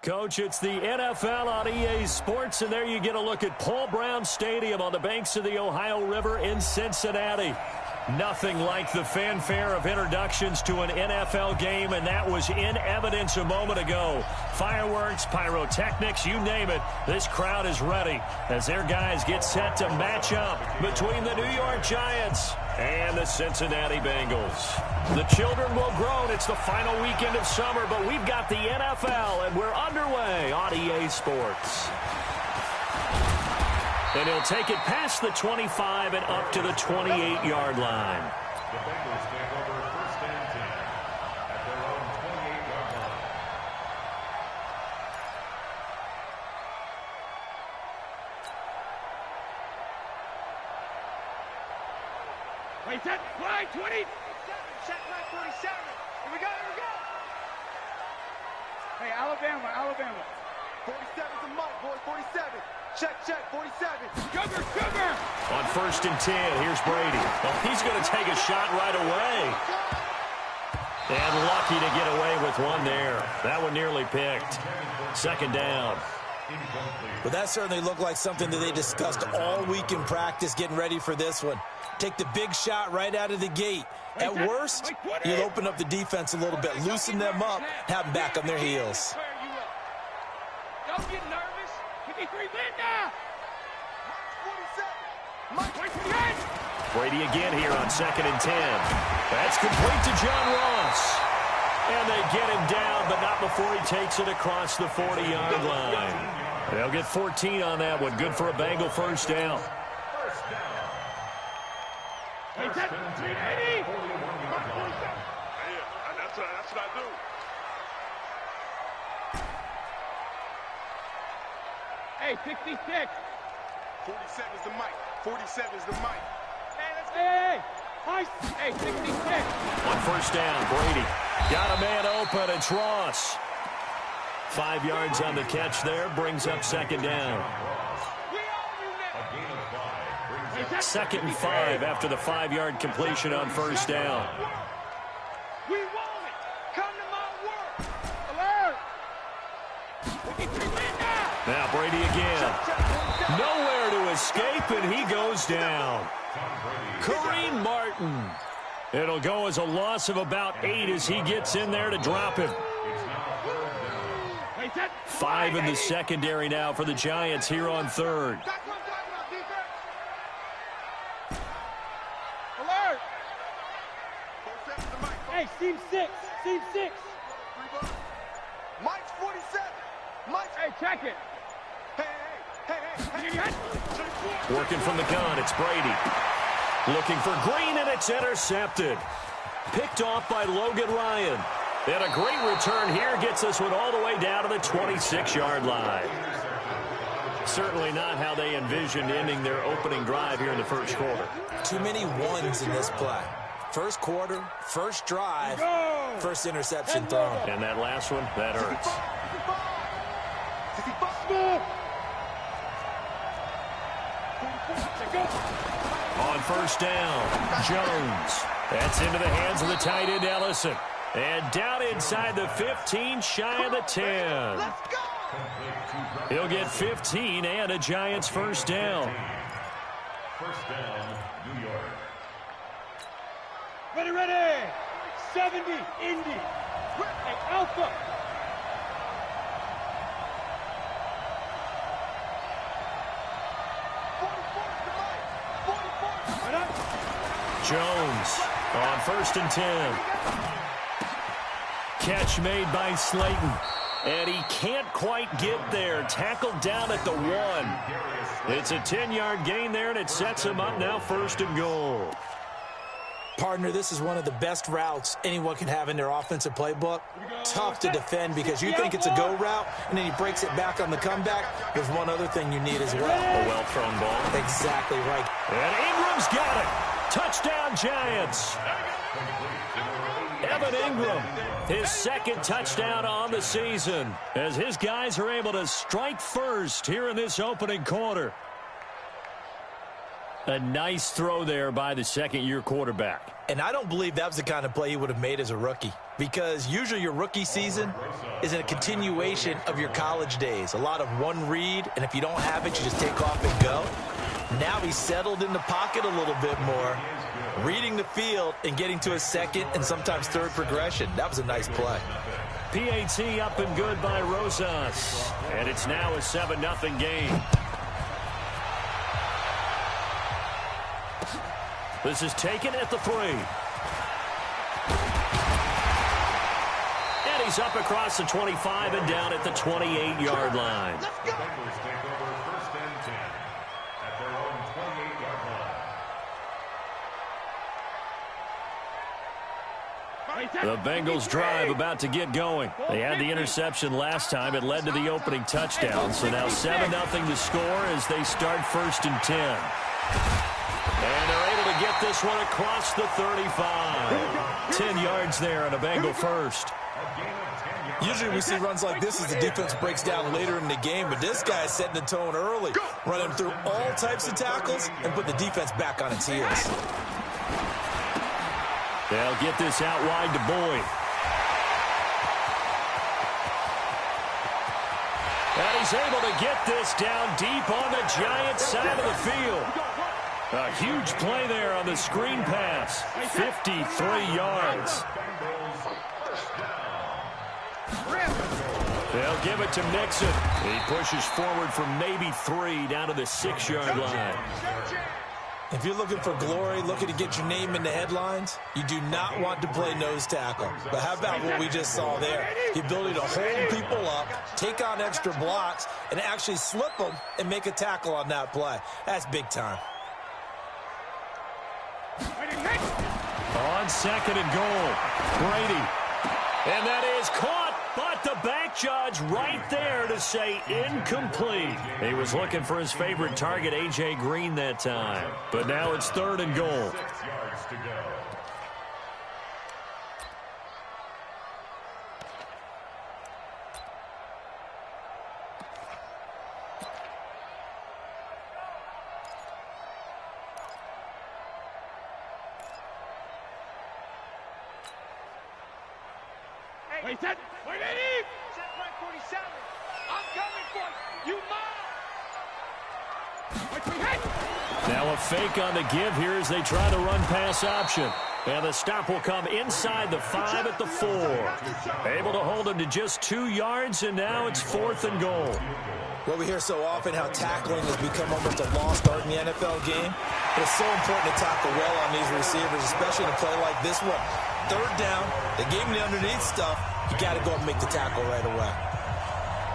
Coach, it's the NFL on EA Sports, and there you get a look at Paul Brown Stadium on the banks of the Ohio River in Cincinnati. Nothing like the fanfare of introductions to an NFL game, and that was in evidence a moment ago. Fireworks, pyrotechnics, you name it. This crowd is ready as their guys get set to match up between the New York Giants and the Cincinnati Bengals. The children will groan. It's the final weekend of summer, but we've got the NFL, and we're underway on EA Sports. And he'll take it past the 25 and up to the 28-yard line. The Bengals take over first and 10 at their own 28-yard line. Wait, set, fly, 20. Set, fly, 47. Here we go, here we go. Hey, Alabama. 47's a Mike, boy, 47. Check, 47. Sugar. On first and 10, here's Brady. Well, he's going to take a shot right away. And lucky to get away with one there. That one nearly picked. Second down. But that certainly looked like something that they discussed all week in practice getting ready for this one. Take the big shot right out of the gate. At worst, you'll open up the defense a little bit, loosen them up, have them back on their heels. Don't get nervous. 53, Linda! 47. Brady again here on second and 10. That's complete to John Ross. And they get him down, but not before he takes it across the 40-yard line. They'll get 14 on that one. Good for a Bengal first down. Hey, set, 380. That's what I do. Hey, 66. 47's the mic. 47's the mic. Hey, 66. On first down, Brady. Got a man open. It's Ross. 5 yards on the catch there. Brings up second down. Second and 5 after the 5-yard completion on first down. We want it. Come to my work. Alert. 53, Linda. Now Brady again. Nowhere to escape, and he goes down. Kareem Martin. It'll go as a loss of about 8 as he gets in there to drop him. 5 in the secondary now for the Giants here on third. Alert. Hey, seam 6. Mike's 47. Hey, check it. Working from the gun, it's Brady. Looking for Green, and it's intercepted. Picked off by Logan Ryan. And a great return here gets this one all the way down to the 26-yard line. Certainly not how they envisioned ending their opening drive here in the first quarter. Too many ones in this play. First quarter, first drive, first interception thrown. And that last one, that hurts. On first down, Jones. That's into the hands of the tight end, Ellison. And down inside the 15, shy of the 10. He'll get 15 and a Giants first down. First down, New York. Ready. 70, Indy. Hey, Alpha. Jones on first and 10. Catch made by Slayton. And he can't quite get there. Tackled down at the 1. It's a 10-yard gain there, and it sets him up now first and goal. Partner, this is one of the best routes anyone can have in their offensive playbook. Tough to defend because you think it's a go route, and then he breaks it back on the comeback. There's one other thing you need as well. A well-thrown ball. Exactly right. And Ingram's got it. Touchdown, Giants. Evan Ingram, his second touchdown on the season, as his guys are able to strike first here in this opening quarter. A nice throw there by the second-year quarterback. And I don't believe that was the kind of play he would have made as a rookie, because usually your rookie season is a continuation of your college days. A lot of one read, and if you don't have it, you just take off and go. Now he's settled in the pocket a little bit more, reading the field and getting to a second and sometimes third progression. That was a nice play. PAT up and good by Rosas. And it's now a 7-0 game. This is taken at the 3. And he's up across the 25 and down at the 28-yard line. Bengals take over 1st and 10 at their own 28-yard line. The Bengals drive about to get going. They had the interception last time. It led to the opening touchdown. So now 7-0 to score as they start 1st and 10. And they're able to get this one across the 35. 10 yards there and a Bengal first. Usually we see runs like this as the defense breaks down later in the game, but this guy is setting the tone early, running through all types of tackles and put the defense back on its heels. They'll get this out wide to Boyd. And he's able to get this down deep on the Giants' side of the field. A huge play there on the screen pass. 53 yards. They'll give it to Nixon. He pushes forward from maybe 3 down to the 6-yard line. If you're looking for glory, looking to get your name in the headlines, you do not want to play nose tackle. But how about what we just saw there? The ability to hold people up, take on extra blocks, and actually slip them and make a tackle on that play. That's big time. On 2nd and goal, Brady. And that is caught, but the back judge right there to say incomplete. He was looking for his favorite target, A.J. Green, that time. But now it's 3rd and goal. 6 yards to go. Wait, set. Wait, Eddie! Set point 47. I'm coming for you. You mine. Now a fake on the give here as they try to run pass option. And the stop will come inside the 5 at the 4. Able to hold him to just 2 yards, and now it's 4th and goal. Well, we hear so often how tackling has become almost a lost art in the NFL game. But it's so important to tackle well on these receivers, especially in a play like this one. 3rd down, they gave him the underneath stuff. You got to go and make the tackle right away.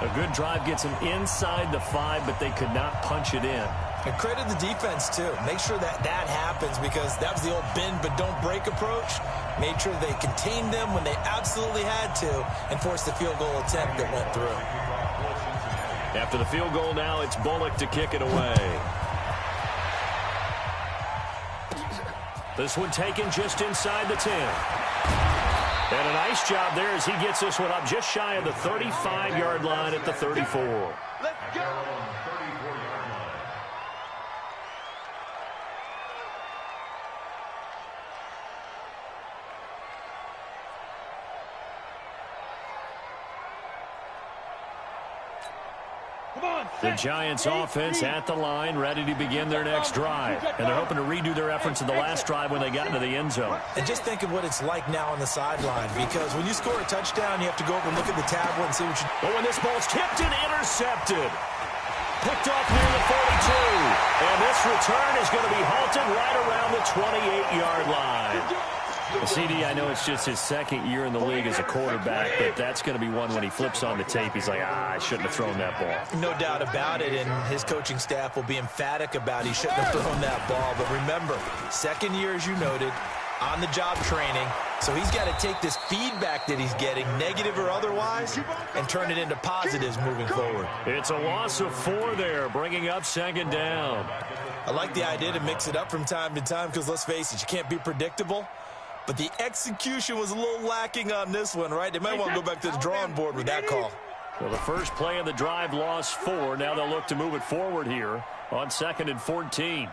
A good drive gets him inside the 5, but they could not punch it in. And credit the defense, too. Make sure that happens, because that was the old bend but don't break approach. Made sure they contained them when they absolutely had to and forced the field goal attempt that went through. After the field goal now, it's Bullock to kick it away. This one taken just inside the 10. And a nice job there as he gets this one up just shy of the 35-yard line at the 34. Let's go. The Giants offense at the line, ready to begin their next drive. And they're hoping to redo their efforts in the last drive when they got into the end zone. And just think of what it's like now on the sideline, because when you score a touchdown, you have to go over and look at the tablet and see what you... Oh, and this ball's tipped and intercepted. Picked off near the 42. And this return is going to be halted right around the 28-yard line. CD, I know it's just his 2nd year in the league as a quarterback, but that's going to be one when he flips on the tape. He's like, I shouldn't have thrown that ball. No doubt about it, and his coaching staff will be emphatic about he shouldn't have thrown that ball. But remember, 2nd year, as you noted, on-the-job training. So he's got to take this feedback that he's getting, negative or otherwise, and turn it into positives moving forward. It's a loss of 4 there, bringing up 2nd down. I like the idea to mix it up from time to time because, let's face it, you can't be predictable. But the execution was a little lacking on this one, right? They might want to go back to the drawing board with that call. Well, the first play of the drive lost 4. Now they'll look to move it forward here on 2nd and 14.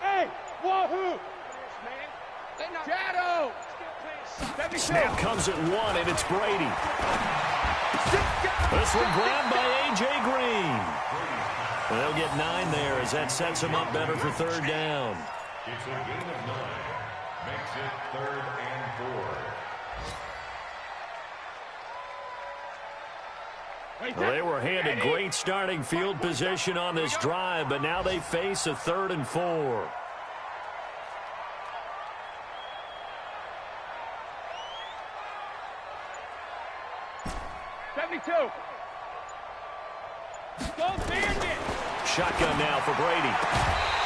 Hey, wahoo! Shadow! Snap comes at 1, and it's Brady. This one grabbed by A.J. Green. They'll get 9 there as that sets them up better for third down. It's a gain of 9. Makes it 3rd and 4. Well, they were handed great starting field position on this drive, but now they face a 3rd and 4. Shotgun now for Brady.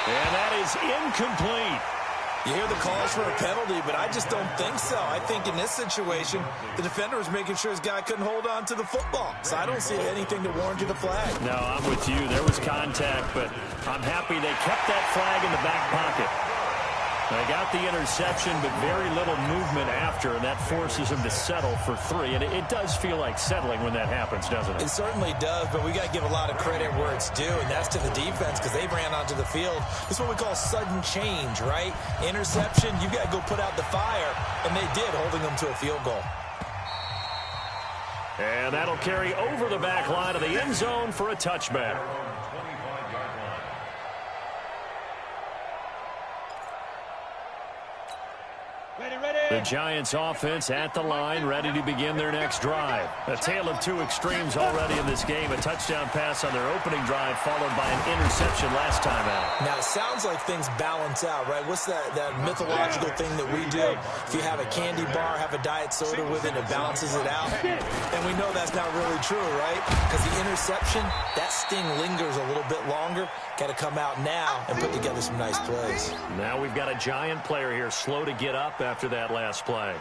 And that is incomplete. You hear the calls for a penalty, but I just don't think so. I think in this situation, the defender was making sure his guy couldn't hold on to the football. So I don't see anything to warrant you the flag. No, I'm with you. There was contact, but I'm happy they kept that flag in the back pocket. They got the interception, but very little movement after, and that forces them to settle for 3. And it does feel like settling when that happens, doesn't it? It certainly does, but we got to give a lot of credit where it's due, and that's to the defense because they ran onto the field. This is what we call sudden change, right? Interception, you got to go put out the fire, and they did, holding them to a field goal. And that'll carry over the back line of the end zone for a touchback. The Giants offense at the line, ready to begin their next drive. A tale of 2 extremes already in this game. A touchdown pass on their opening drive, followed by an interception last time out. Now, it sounds like things balance out, right? What's that mythological thing that we do? If you have a candy bar, have a diet soda with it, it balances it out. And we know that's not really true, right? Because the interception, that sting lingers a little bit longer. Got to come out now and put together some nice plays. Now we've got a Giant player here slow to get up after that last play.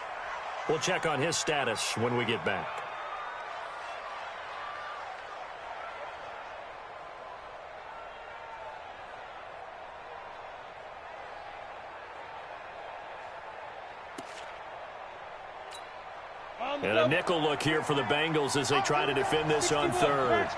We'll check on his status when we get back. And a nickel look here for the Bengals as they try to defend this on 3rd.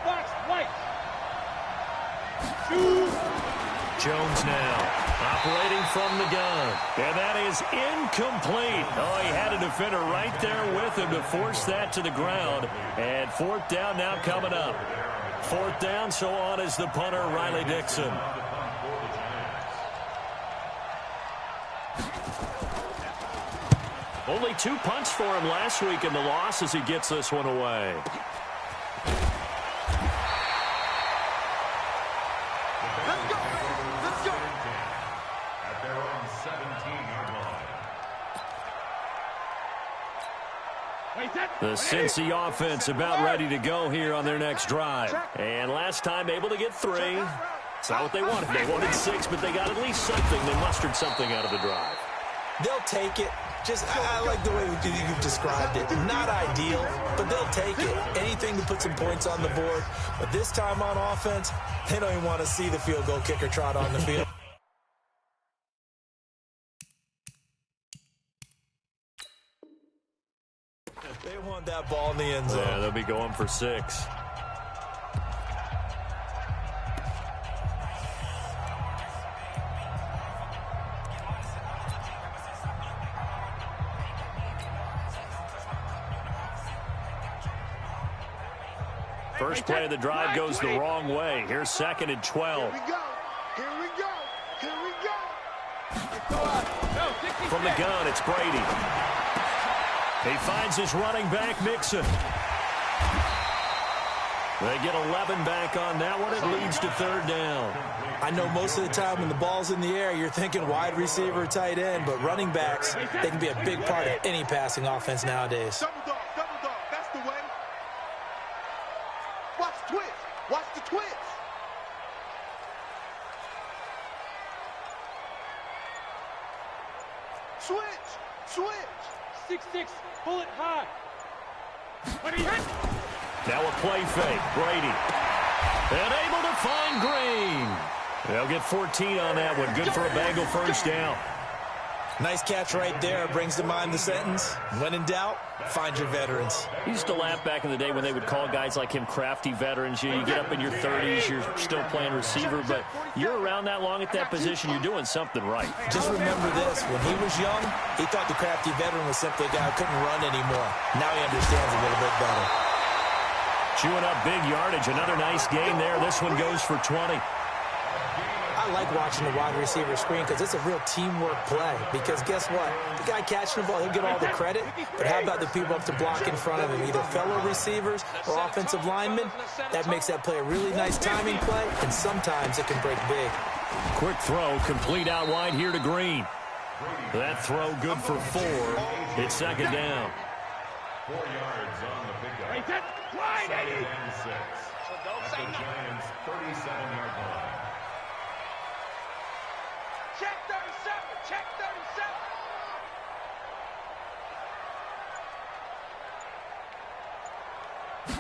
Jones now operating from the gun. And that is incomplete. Oh, he had a defender right there with him to force that to the ground. And 4th down now coming up. 4th down, so on is the punter, Riley Dixon. Only 2 punts for him last week in the loss as he gets this one away. The Cincy offense about ready to go here on their next drive. And last time able to get 3. It's not what they wanted. They wanted 6, but they got at least something. They mustered something out of the drive. They'll take it. I like the way you've described it. Not ideal, but they'll take it. Anything to put some points on the board. But this time on offense, they don't even want to see the field goal kicker trot on the field. They want that ball in the end zone. Yeah, they'll be going for 6. First play of the drive goes the wrong way. Here's 2nd and 12. Here we go. Here we go. Here we go. From the gun, it's Brady. He finds his running back, Mixon. They get 11 back on that one. It leads to 3rd down. I know most of the time when the ball's in the air, you're thinking wide receiver, tight end, but running backs, they can be a big part of any passing offense nowadays. Double dog, that's the way. Watch the twist. Watch the twist. Switch. 6'6", bullet high. What are you hit? Now a play fake. Brady. And able to find Green. They'll get 14 on that one. Good for a Bengal first down. Nice catch right there. Brings to mind the sentence, when in doubt, find your veterans. He used to laugh back in the day when they would call guys like him crafty veterans. You get up in your 30s, you're still playing receiver, but you're around that long at that position, you're doing something right. Just remember this. When he was young, he thought the crafty veteran was simply a guy who couldn't run anymore. Now he understands a little bit better. Chewing up big yardage. Another nice gain there. This one goes for 20. I like watching the wide receiver screen because it's a real teamwork play. Because guess what? The guy catching the ball, he'll get all the credit. But how about the people up to block in front of him, either fellow receivers or offensive linemen? That makes that play a really nice timing play, and sometimes it can break big. Quick throw, complete out wide here to Green. That throw good for 4. It's second down. 4 yards on the pickup. Second and 6. At the Giants' 37-yard line. Check 37. Check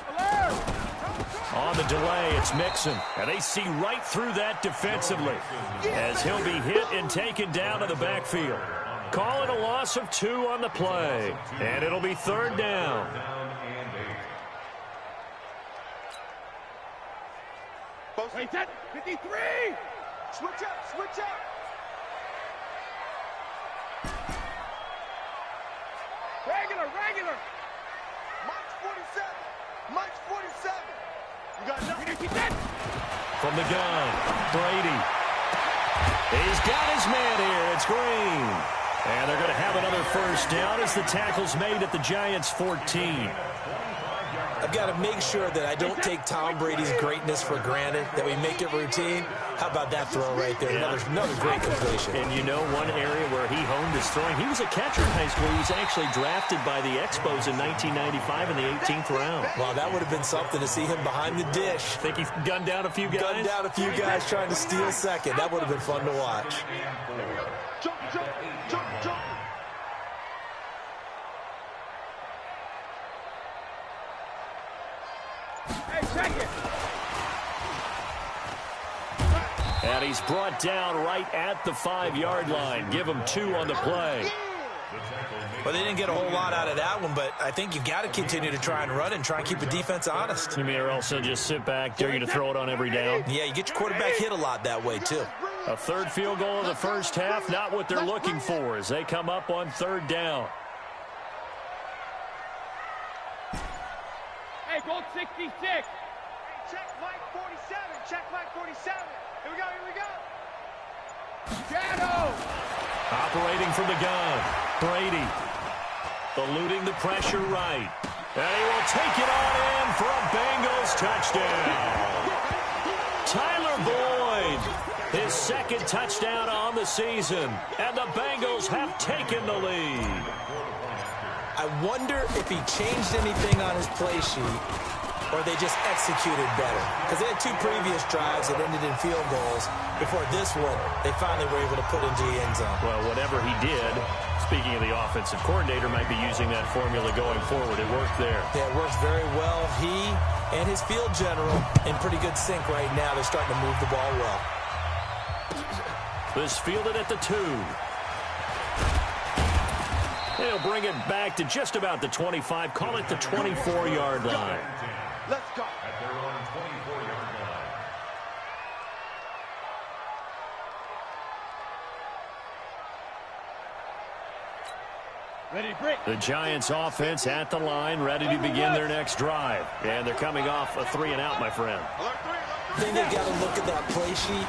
37. On the delay, it's Mixon. And they see right through that defensively as he'll be hit and taken down to the backfield. Calling a loss of 2 on the play. And it'll be third down. Wait, 53. Switch up. Switch up. Regular. Mike's 47. Mike's 47. You got nothing. From the gun, Brady. He's got his man here. It's Green. And they're going to have another first down as the tackle's made at the Giants' 14. I've got to make sure that I don't take Tom Brady's greatness for granted, that we make it routine. How about that throw right there? Yeah. Another great completion. And you know one area where he honed his throwing, he was a catcher in high school. He was actually drafted by the Expos in 1995 in the 18th round. Wow, that would have been something to see him behind the dish. Think he gunned down a few guys? Gunned down a few guys trying to steal second. That would have been fun to watch. Jump. Hey, check it. And he's brought down right at the 5-yard line. Give him 2 on the play. Well, they didn't get a whole lot out of that one, but I think you got to continue to try and run and try and keep the defense honest. You mean or also just sit back, dare you to throw it on every down? Yeah, you get your quarterback hit a lot that way, too. A third field goal of the first half, not what they're looking for as they come up on third down. Hey, goal 66. Check Mike 47. Check Mike 47. Here we go. Shadow. Operating from the gun, Brady. Eluding the pressure right. And he will take it on in for a Bengals touchdown. Tyler Boyd, his second touchdown on the season. And the Bengals have taken the lead. I wonder if he changed anything on his play sheet or they just executed better. Because they had 2 previous drives that ended in field goals. Before this one, they finally were able to put into the end zone. Well, whatever he did, speaking of the offensive coordinator, might be using that formula going forward. It worked there. Yeah, it works very well. He and his field general in pretty good sync right now. They're starting to move the ball well. This fielded at the 2. They'll bring it back to just about the 25. Call it the 24-yard line. Let's go. At their own 24-yard line. Ready, break. The Giants offense at the line, ready to begin their next drive. And they're coming off a 3-and-out, my friend. I think they've got to look at that play sheet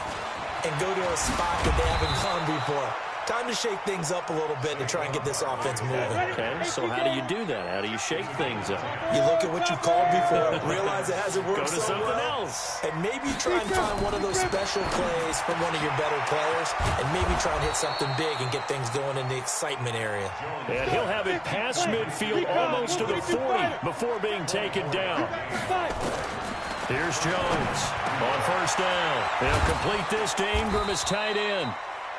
and go to a spot that they haven't gone before. Time to shake things up a little bit to try and get this offense moving. Okay, so how do you do that? How do you shake things up? You look at what you called before, realize it hasn't worked Go to so something well, else. and maybe try and find one of those special plays from one of your better players, and maybe try and hit something big and get things going in the excitement area. And he'll have it past midfield almost to the 40 before being taken down. Here's Jones on first down. They'll complete this to Ingram as tight end.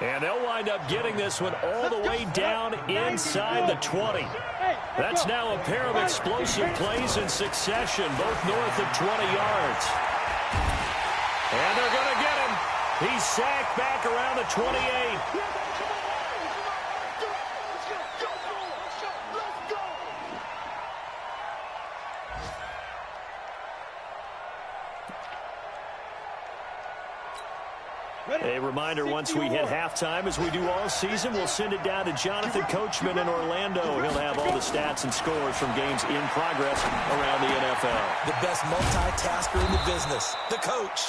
And they'll wind up getting this one all the way down inside the 20. That's now a pair of explosive plays in succession, both north of 20 yards. And they're going to get him. He's sacked back around the 28. A reminder, once we hit halftime, as we do all season, we'll send it down to Jonathan Coachman in Orlando. He'll have all the stats and scores from games in progress around the NFL. The best multitasker in the business, the coach.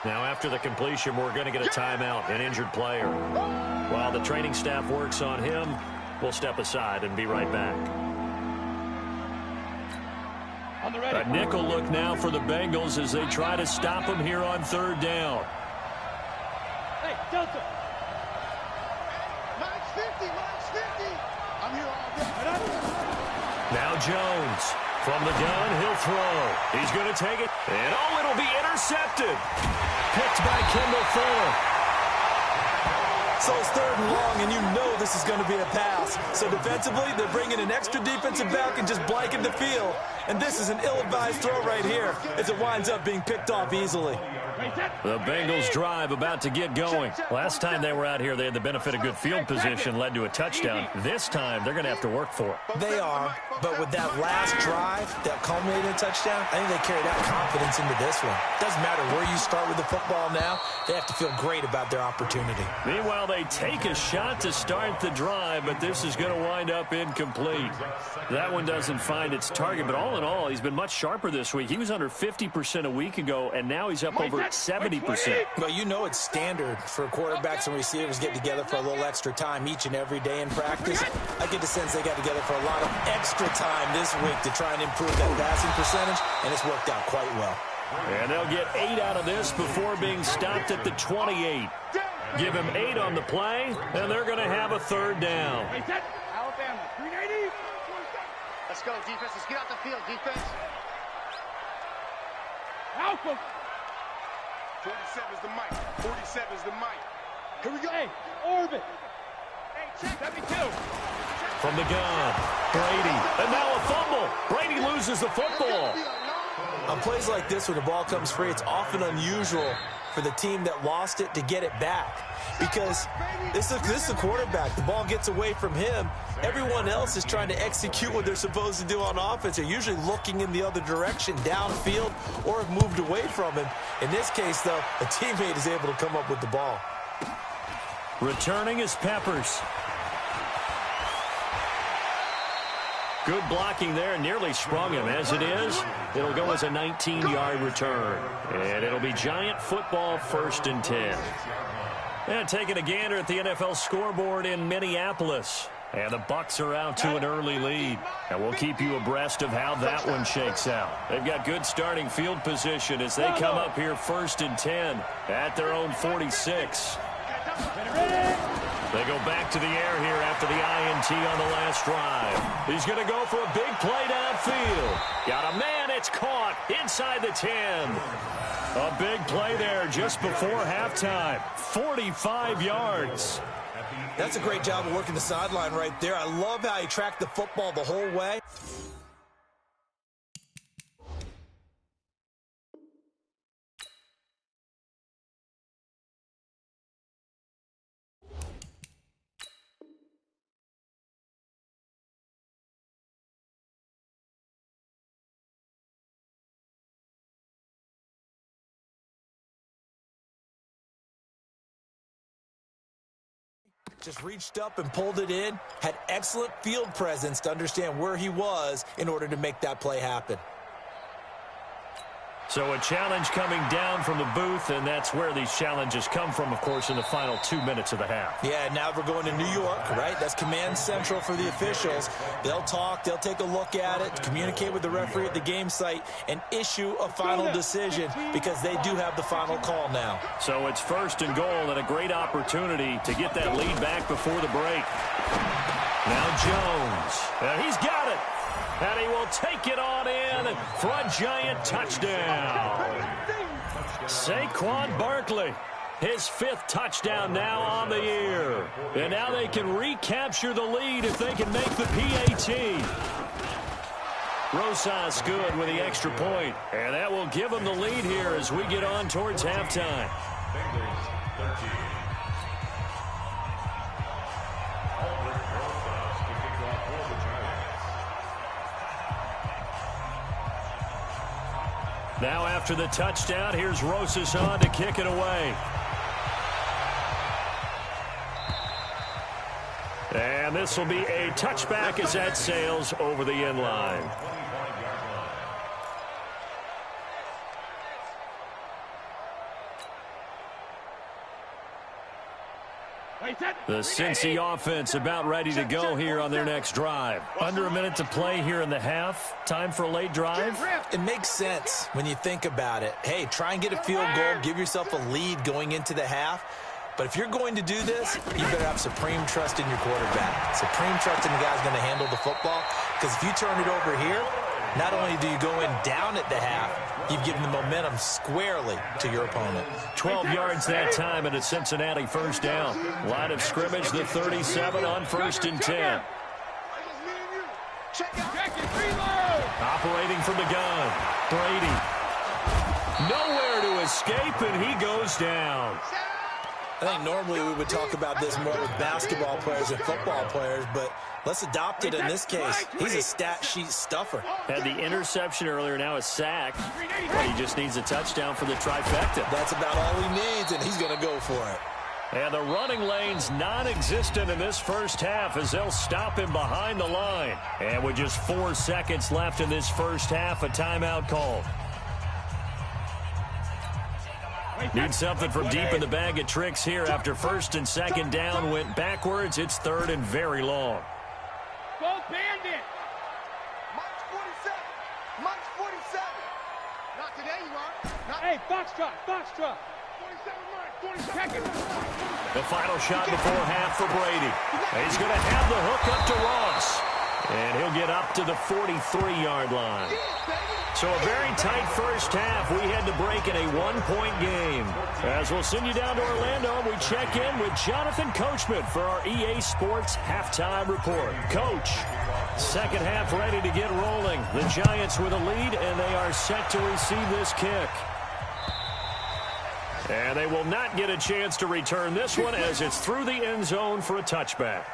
Now, after the completion, we're going to get a timeout, an injured player. While the training staff works on him, we'll step aside and be right back. A nickel look now for the Bengals as they try to stop him here on third down. Hey, Delta. Mine's 50, mine's 50. I'm here all day. Now Jones from the gun, he'll throw. He's going to take it, and it'll be intercepted. Picked by Kendall Fuller. So it's third and long, and you know this is going to be a pass. So defensively, they're bringing an extra defensive back and just blanking the field. And this is an ill-advised throw right here as it winds up being picked off easily. The Bengals drive about to get going. Last time they were out here, they had the benefit of good field position, led to a touchdown. This time, they're going to have to work for it. They are, but with that last drive that culminated in a touchdown, I think they carried out confidence into this one. Doesn't matter where you start with the football now, they have to feel great about their opportunity. Meanwhile, they take a shot to start the drive, but this is going to wind up incomplete. That one doesn't find its target, but all in all, he's been much sharper this week. He was under 50% a week ago, and now he's up over 70%. Well, you know it's standard for quarterbacks and receivers get together for a little extra time each and every day in practice. I get the sense they got together for a lot of extra time this week to try and improve that passing percentage, and it's worked out quite well. And they'll get 8 out of this before being stopped at the 28. Give him 8 on the play, and they're going to have a third down. Alabama, 380. Let's go, defense. Let's get out the field, defense. Alpha. 47 is the mic. 47 is the mic. Here we go. Hey, orbit. Hey, check. 72. From the gun, Brady, and now a fumble. Brady loses the football. On plays like this where the ball comes free, it's often unusual for the team that lost it to get it back because this is the quarterback. The ball gets away from him. Everyone else is trying to execute what they're supposed to do on offense. They're usually looking in the other direction, downfield, or have moved away from him. In this case, though, a teammate is able to come up with the ball. Returning is Peppers. Good blocking there, nearly sprung him. As it is, it'll go as a 19-yard return. And it'll be Giant football, 1st and 10. And taking a gander at the NFL scoreboard in Minneapolis. And the Bucs are out to an early lead. And we'll keep you abreast of how that one shakes out. They've got good starting field position as they come up here 1st and 10 at their own 46. They go back to the air here after the INT on the last drive. He's going to go for a big play downfield. Got a man, it's caught inside the 10. A big play there just before halftime. 45 yards. That's a great job of working the sideline right there. I love how he tracked the football the whole way. Just reached up and pulled it in, had excellent field presence to understand where he was in order to make that play happen. So a challenge coming down from the booth, and that's where these challenges come from, of course, in the final 2 minutes of the half. Yeah, now we're going to New York, right? That's command central for the officials. They'll talk, they'll take a look at it, communicate with the referee at the game site, and issue a final decision because they do have the final call now. So it's 1st and goal and a great opportunity to get that lead back before the break. Now Jones, and he's got it. And he will take it on in for a Giant touchdown. Saquon Barkley, his 5th touchdown now on the year. And now they can recapture the lead if they can make the PAT. Rosas good with the extra point. And that will give them the lead here as we get on towards halftime. Now after the touchdown, here's Rosas on to kick it away. And this will be a touchback as that sails over the end line. The Cincy offense about ready to go here on their next drive. Under a minute to play here in the half. Time for a late drive. It makes sense when you think about it. Hey, try and get a field goal. Give yourself a lead going into the half. But if you're going to do this, you better have supreme trust in your quarterback. Supreme trust in the guy's going to handle the football. Because if you turn it over here, not only do you go in down at the half, you've given the momentum squarely to your opponent. 12 yards that time and a Cincinnati first down. Line of scrimmage, the 37 on 1st and 10. Operating from the gun. Brady. Nowhere to escape, and he goes down. I think normally we would talk about this more with basketball players and football players, but let's adopt it in this case. He's a stat sheet stuffer. Had the interception earlier, now a sack. But he just needs a touchdown for the trifecta. That's about all he needs, and he's going to go for it. And the running lane's non-existent in this first half as they'll stop him behind the line. And with just 4 seconds left in this first half, a timeout called. Need something from deep in the bag of tricks here after 1st and 2nd down went backwards. It's 3rd and very long. Go Bandit! Mike's 47. Mike's 47. Not today, you are. Hey, Foxtrot, Foxtrot. 47, Mike. 42nd. The final shot before half for Brady. He's going to have the hook up to Ross. And he'll get up to the 43-yard line. So a very tight first half. We had to break in a 1-point game. As we'll send you down to Orlando, we check in with Jonathan Coachman for our EA Sports Halftime Report. Coach, second half ready to get rolling. The Giants with a lead, and they are set to receive this kick. And they will not get a chance to return this one as it's through the end zone for a touchback.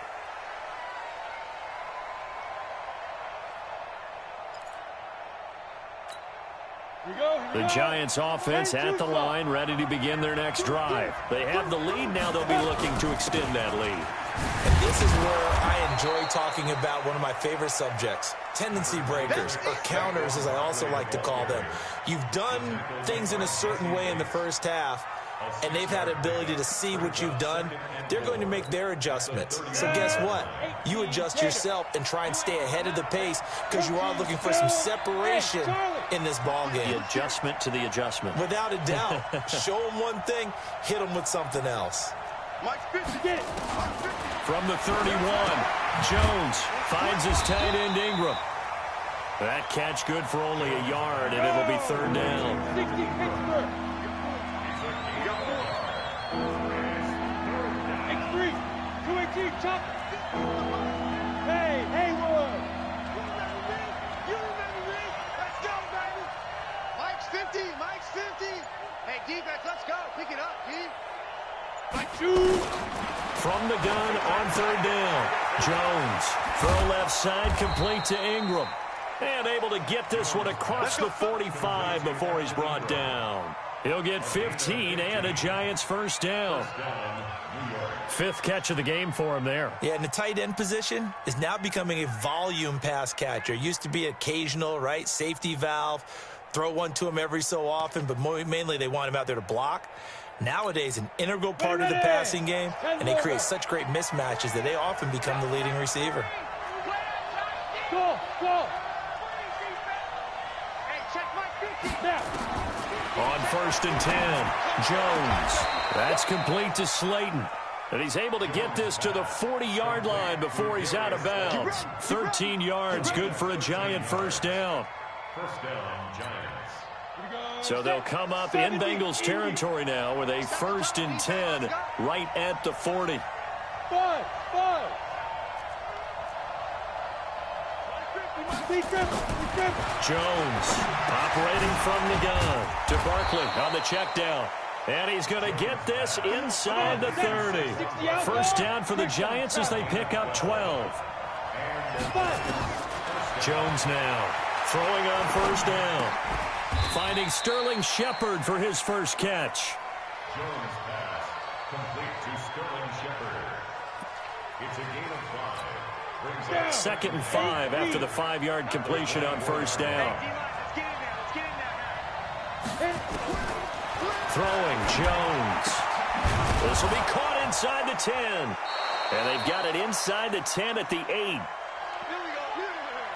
The Giants offense at the line, ready to begin their next drive. They have the lead. Now they'll be looking to extend that lead. And this is where I enjoy talking about one of my favorite subjects, tendency breakers, or counters as I also like to call them. You've done things in a certain way in the first half, and they've had the ability to see what you've done. They're going to make their adjustments. So guess what? You adjust yourself and try and stay ahead of the pace because you are looking for some separation in this ball game. The adjustment to the adjustment. Without a doubt. Show them one thing, hit them with something else. From the 31, Jones finds his tight end Ingram. That catch good for only a yard, and it'll be 3rd down. 60 Pittsburgh. X3, 218, chop. Hey, Haywood. You remember me? Let's go, baby. Mike's 50. Mike's 50. Hey, defense, let's go. Pick it up, D. Mike, shoot. From the gun on 3rd down. Jones, throw left side, complete to Ingram. And able to get this one across the 45 before he's brought down. He'll get 15 and a Giants first down. 5th catch of the game for him there. Yeah, and the tight end position is now becoming a volume pass catcher. Used to be occasional, right? Safety valve. Throw one to him every so often, but mainly they want him out there to block. Nowadays, an integral part of the passing game, and they create such great mismatches that they often become the leading receiver. Go, go. Hey, check Mike 50. Now. On 1st and 10, Jones. That's complete to Slayton. And he's able to get this to the 40-yard line before he's out of bounds. 13 yards, good for a Giant first down. First down, Giants. So they'll come up in Bengals territory now with a 1st and 10 right at the 40. 5. Jones operating from the gun to Barkley on the check down. And he's going to get this inside the 30. First down for the Giants as they pick up 12. Jones now throwing on 1st down. Finding Sterling Shepard for his first catch. Jones pass complete to Sterling Shepard. It's a gain of 2nd and 5 after the 5-yard completion on first down. Throwing, Jones. This will be caught inside the 10. And they've got it inside the 10 at the 8.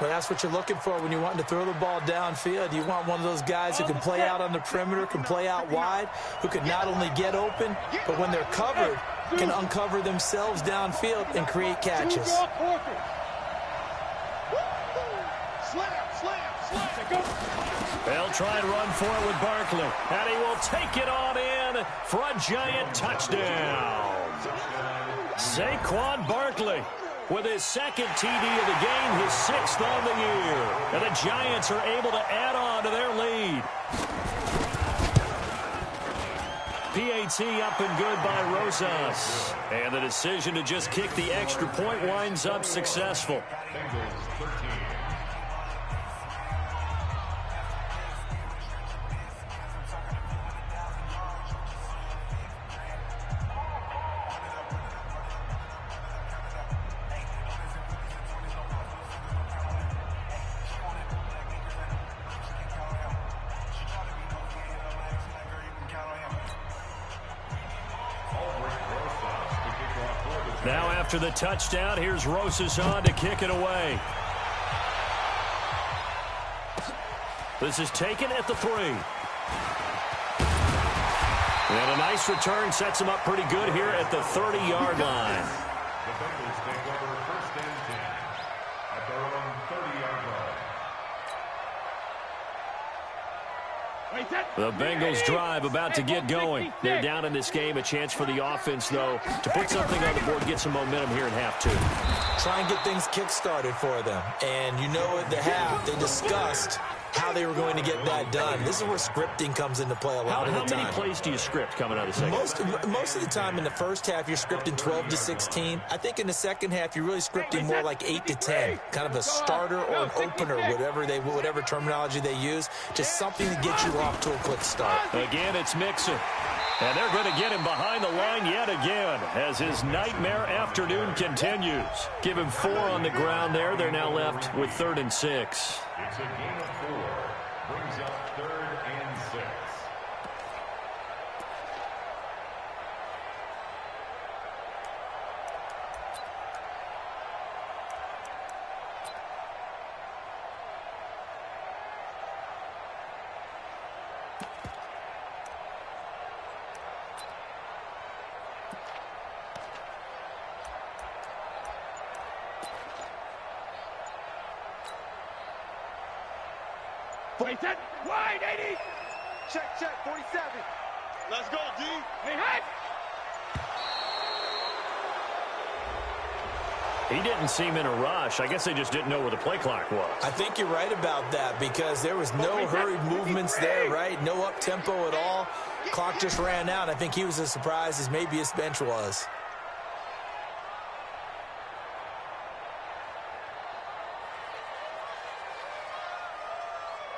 Well, that's what you're looking for when you're wanting to throw the ball downfield. You want one of those guys who can play out on the perimeter, can play out wide, who can not only get open, but when they're covered, can uncover themselves downfield and create catches. They'll try and run for it with Barkley. And he will take it on in for a giant touchdown. Saquon Barkley with his 2nd TD of the game, his 6th on the year. And the Giants are able to add on to their lead. PAT up and good by Rosas. And the decision to just kick the extra point winds up successful. Now after the touchdown, here's Rosas on to kick it away. This is taken at the 3. And a nice return sets him up pretty good here at the 30-yard line. The Bengals take over 1st and 10 at their own 30-yard line. The Bengals drive about to get going. They're down in this game. A chance for the offense, though, to put something on the board, get some momentum here in half 2. Try and get things kick-started for them. And you know at the half, they discussed how they were going to get that done. This is where scripting comes into play a lot of the time. How many plays do you script coming out of the second? Most of the time in the first half, you're scripting 12 to 16. I think in the second half, you're really scripting more like 8 to 10. Kind of a starter or an opener, whatever terminology they use. Just something to get you off to a quick start. Again, it's Mixon. And they're going to get him behind the line yet again as his nightmare afternoon continues. Give him 4 on the ground there. They're now left with 3rd and 6. It's a game of 4. Brings up 3rd and 6. Set, wide, 80. Check, 47. Let's go, D. Hey, hot. He didn't seem in a rush. I guess they just didn't know where the play clock was. I think you're right about that because there was no hurried movements there, right? No up-tempo at all. Clock just ran out. I think he was as surprised as maybe his bench was.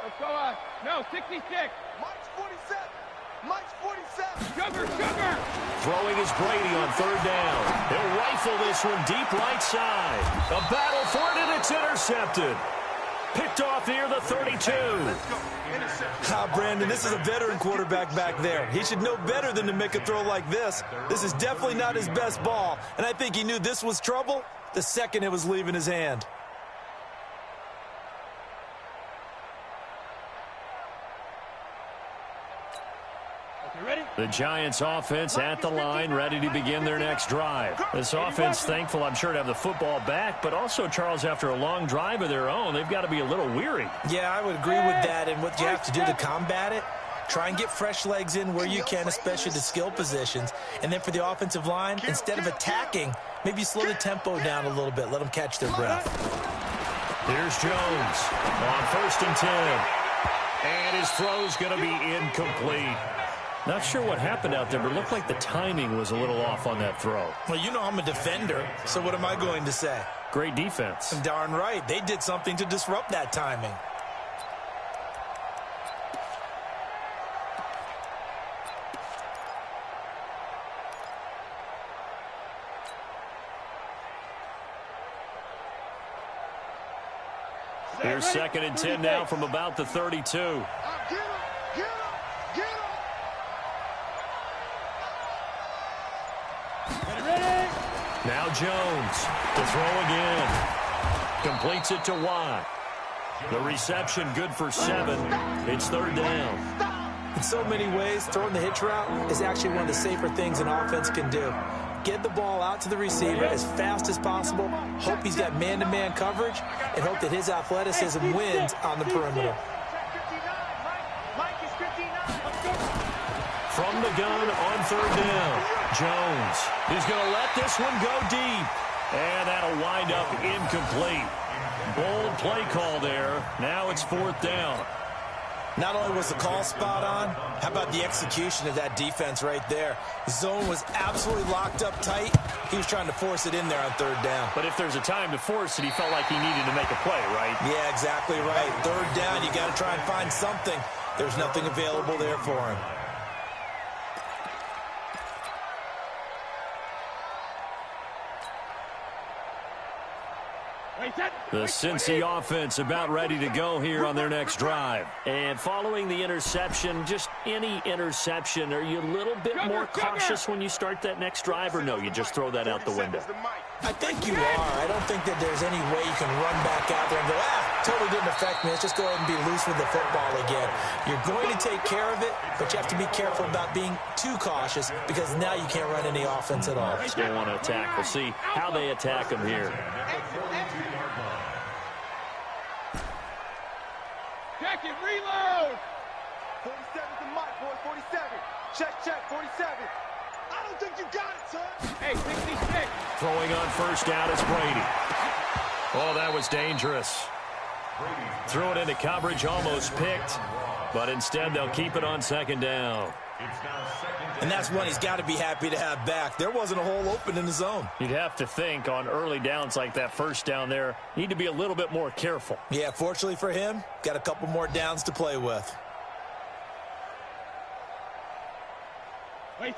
Let's go on. No, 66. Mike's 47. Mike's 47. Sugar. Throwing is Brady on 3rd down. He'll rifle this one deep right side. A battle for it, and it's intercepted. Picked off near the 32. Brandon, this is a veteran quarterback back there. He should know better than to make a throw like this. This is definitely not his best ball, and I think he knew this was trouble the second it was leaving his hand. The Giants offense at the line, ready to begin their next drive. This offense thankful, I'm sure, to have the football back, but also, Charles, after a long drive of their own, they've got to be a little weary. Yeah, I would agree with that, and what you have to do to combat it, try and get fresh legs in where you can, especially the skill positions. And then for the offensive line, instead of attacking, maybe slow the tempo down a little bit, let them catch their breath. Here's Jones on 1st and 10. And his throw's going to be incomplete. Not sure what happened out there, but it looked like the timing was a little off on that throw. Well, you know I'm a defender, so what am I going to say? Great defense. Darn right. They did something to disrupt that timing. Here's 2nd and 10 now from about the 32. Get him! Get him! Get him! Ready? Now Jones to throw again. Completes it to Watt. The reception good for 7. It's 3rd down. In so many ways, throwing the hitch route is actually one of the safer things an offense can do. Get the ball out to the receiver as fast as possible, hope he's got man-to-man coverage, and hope that his athleticism wins on the perimeter. From the gun on 3rd down, Jones. He's going to let this one go deep. And that'll wind up incomplete. Bold play call there. Now it's 4th down. Not only was the call spot on, how about the execution of that defense right there? The zone was absolutely locked up tight. He was trying to force it in there on 3rd down. But if there's a time to force it, he felt like he needed to make a play, right? Yeah, exactly right. 3rd down, you got to try and find something. There's nothing available there for him. The Cincy offense about ready to go here on their next drive. And following the interception, just any interception, are you a little bit more cautious when you start that next drive, or no, you just throw that out the window? I think you are. I don't think that there's any way you can run back out there and go, totally didn't affect me. Let's just go ahead and be loose with the football again. You're going to take care of it, but you have to be careful about being too cautious because now you can't run any offense at all. Still want to attack. We'll see how they attack them here. Check it, reload! 47's the mic, boy, 47. Check, 47. I don't think you got it, son. Hey, 66. Throwing on 1st down is Brady. Oh, that was dangerous. Threw it into coverage, almost picked, but instead they'll keep it on 2nd down. And that's one he's got to be happy to have back. There wasn't a hole open in the zone. You'd have to think on early downs like that 1st down there, need to be a little bit more careful. Yeah, fortunately for him, got a couple more downs to play with.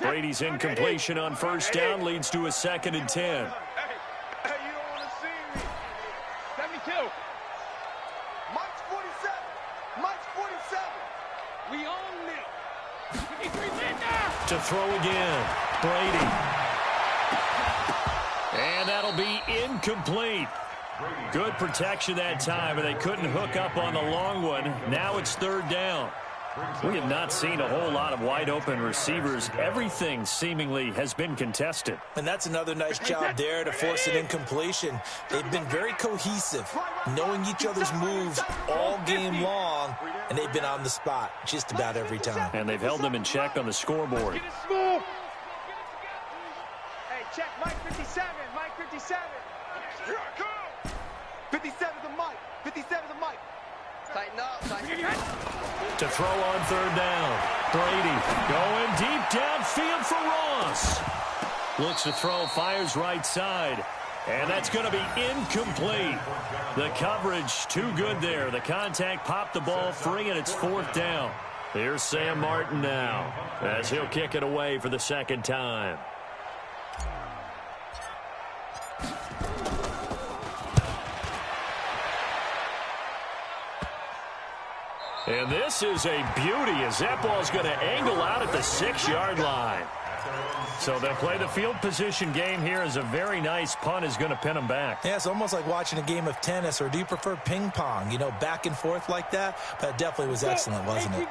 Brady's incompletion on 1st down leads to a 2nd and 10. Hey, you don't want to see me. 72. Mike's 47. Mike's 47. We own it. 53 Linda. To throw again, Brady. And that'll be incomplete. Good protection that time, and they couldn't hook up on the long one. Now it's 3rd down. We have not seen a whole lot of wide-open receivers. Everything seemingly has been contested. And that's another nice job there to force an incompletion. They've been very cohesive, knowing each other's moves all game long, and they've been on the spot just about every time. And they've held them in check on the scoreboard. Get it smooth. Hey, check Mike 57. Mike 57. Here I come. 57's the mic. 57's the mic. Tighten up. Tighten up. To throw on 3rd down. Brady going deep downfield for Ross. Looks to throw, fires right side. And that's going to be incomplete. The coverage too good there. The contact popped the ball free, and it's 4th down. Here's Sam Martin now as he'll kick it away for the 2nd time. And this is a beauty as that ball's going to angle out at the 6-yard line. So they'll play the field position game here as a very nice punt is going to pin them back. Yeah, it's almost like watching a game of tennis, or do you prefer ping pong? You know, back and forth like that? That definitely was excellent, wasn't it?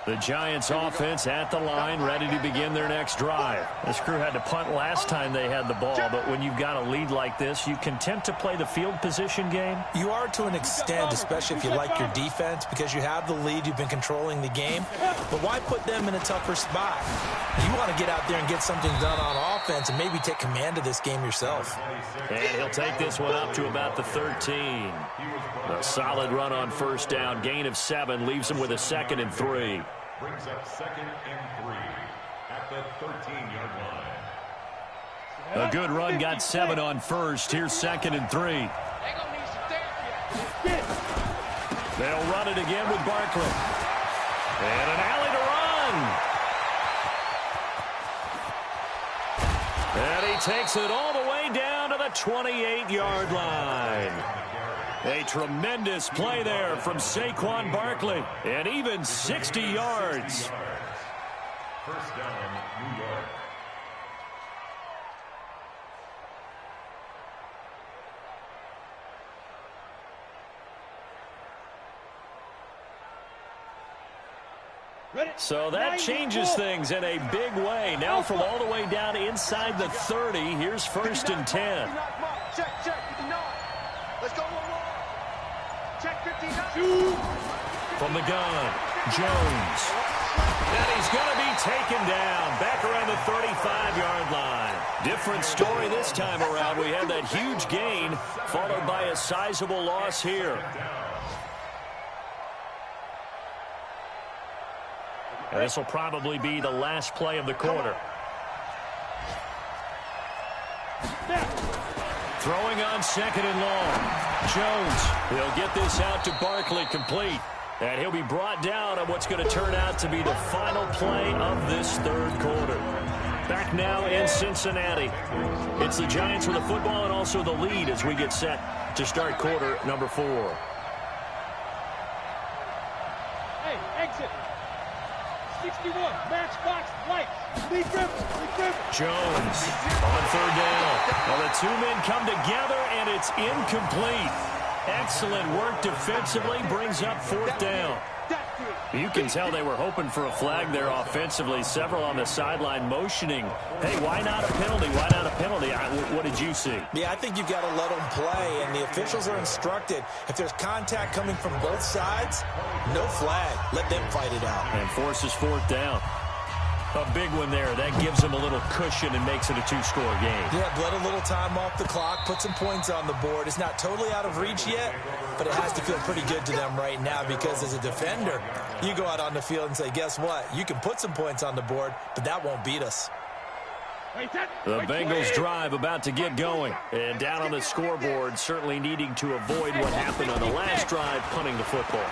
The Giants offense at the line, ready to begin their next drive. This crew had to punt last time they had the ball, but when you've got a lead like this, you content to play the field position game? You are to an extent, especially if you like your defense, because you have the lead, you've been controlling the game. But why put them in a tougher spot? You want to get out there and get something done on offense and maybe take command of this game yourself. And he'll take this one up to about the 13. A solid run on 1st down. Gain of 7 leaves him with a 2nd and 3. Brings up 2nd and 3 at the 13-yard line. A good run, got 7 on 1st. Here's 2nd and 3. They'll run it again with Barkley. And an alley to run. And he takes it all the way down to the 28-yard line. A tremendous play there from Saquon Barkley. And even 60 yards. First down, New York. So that changes things in a big way. Now from all the way down inside the 30, here's 1st and 10. Check, 59. Let's go, check 59. From the gun, Jones. And he's going to be taken down back around the 35-yard line. Different story this time around. We had that huge gain followed by a sizable loss here. And this will probably be the last play of the quarter. Throwing on 2nd and long. Jones will get this out to Barkley, complete. And he'll be brought down on what's going to turn out to be the final play of this 3rd quarter. Back now in Cincinnati. It's the Giants with the football and also the lead as we get set to start quarter number 4. Hey, exit. 61, match box, lights, lead driven. Jones on 3rd down. Well, the 2 men come together, and it's incomplete. Excellent work defensively, brings up 4th down. You can tell they were hoping for a flag there offensively. Several on the sideline motioning, hey, why not a penalty? Why not a penalty? What did you see? Yeah, I think you've got to let them play, and the officials are instructed. If there's contact coming from both sides, no flag. Let them fight it out. And forces 4th down. A big one there. That gives them a little cushion and makes it a 2-score game. Yeah, let a little time off the clock, put some points on the board. It's not totally out of reach yet, but it has to feel pretty good to them right now because as a defender, you go out on the field and say, guess what? You can put some points on the board, but that won't beat us. The Bengals drive about to get going. And down on the scoreboard, certainly needing to avoid what happened on the last drive, punting the football.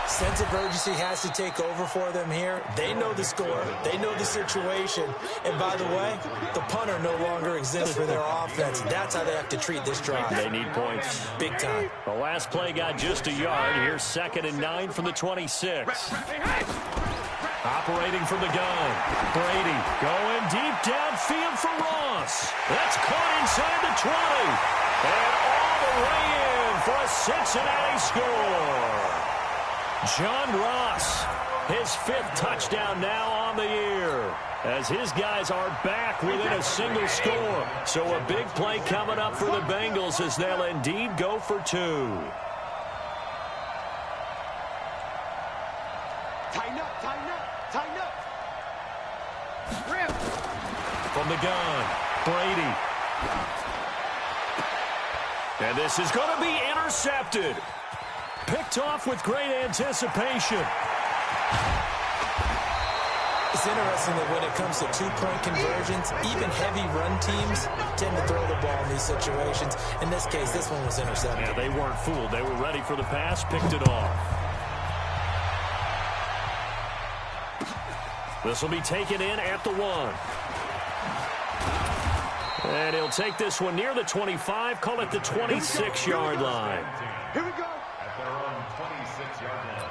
Sense of urgency has to take over for them here. They know the score. They know the situation. And by the way, the punter no longer exists for their offense. That's how they have to treat this drive. They need points. Big time. The last play got just a yard. Here's 2nd and 9 from the 26. Operating from the gun. Brady going deep downfield for Ross. That's caught inside the 20. And all the way in for a Cincinnati score. John Ross, his 5th touchdown now on the year, as his guys are back within a single score. So a big play coming up for the Bengals as they'll indeed go for 2. Tighten up, tighten up, tighten up. Rip. From the gun, Brady. And this is going to be intercepted. Picked off with great anticipation. It's interesting that when it comes to 2-point conversions, even heavy run teams tend to throw the ball in these situations. In this case, this one was intercepted. Yeah, they weren't fooled. They were ready for the pass, picked it off. This will be taken in at the 1. And he'll take this one near the 25, call it the 26-yard line. Here we go. At their own 26-yard line.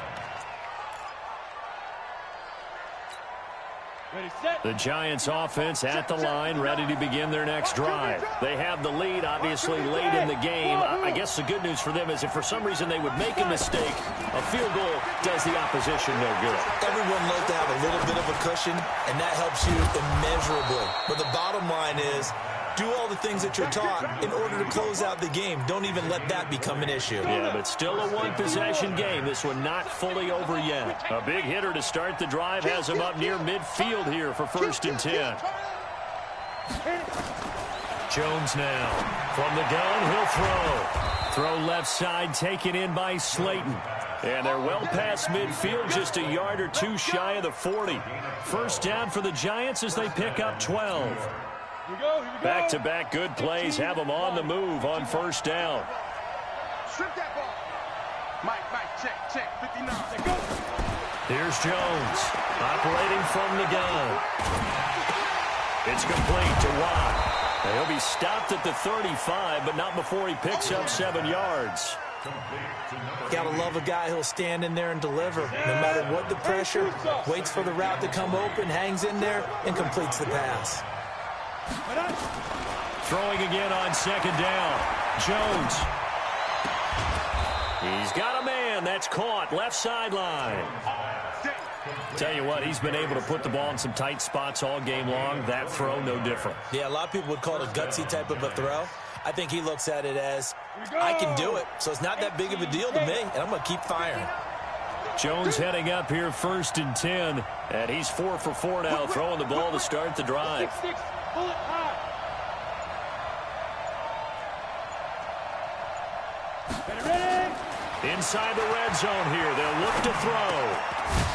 Ready, set. The Giants offense at the line, ready to begin their next drive. They have the lead, obviously, late in the game. I guess the good news for them is if for some reason they would make a mistake, a field goal does the opposition no good. Everyone loves to have a little bit of a cushion, and that helps you immeasurably. But the bottom line is, do all the things that you're taught in order to close out the game. Don't even let that become an issue. Yeah, but still a one-possession game. This one not fully over yet. A big hitter to start the drive has him up near midfield here for 1st and 10. Jones now. From the gun, he'll throw. Throw left side, taken in by Slayton. And they're well past midfield, just a yard or 2 shy of the 40. 1st down for the Giants as they pick up 12. Back-to-back good plays have them on the move on 1st down. Strip that ball. Mike, check, 59. Here's Jones, operating from the gun. It's complete to Watt. He'll be stopped at the 35, but not before he picks up 7 yards. Gotta love a guy who'll stand in there and deliver. No matter what the pressure, waits for the route to come open, hangs in there, and completes the pass. Throwing again on 2nd down. Jones. He's got a man. That's caught. Left sideline. Tell you what, he's been able to put the ball in some tight spots all game long. That throw, no different. Yeah, a lot of people would call it a gutsy type of a throw. I think he looks at it as, I can do it, so it's not that big of a deal to me, and I'm going to keep firing. Jones heading up here 1st and 10, and he's 4 for 4 now, throwing the ball to start the drive. Inside the red zone here, they'll look to throw.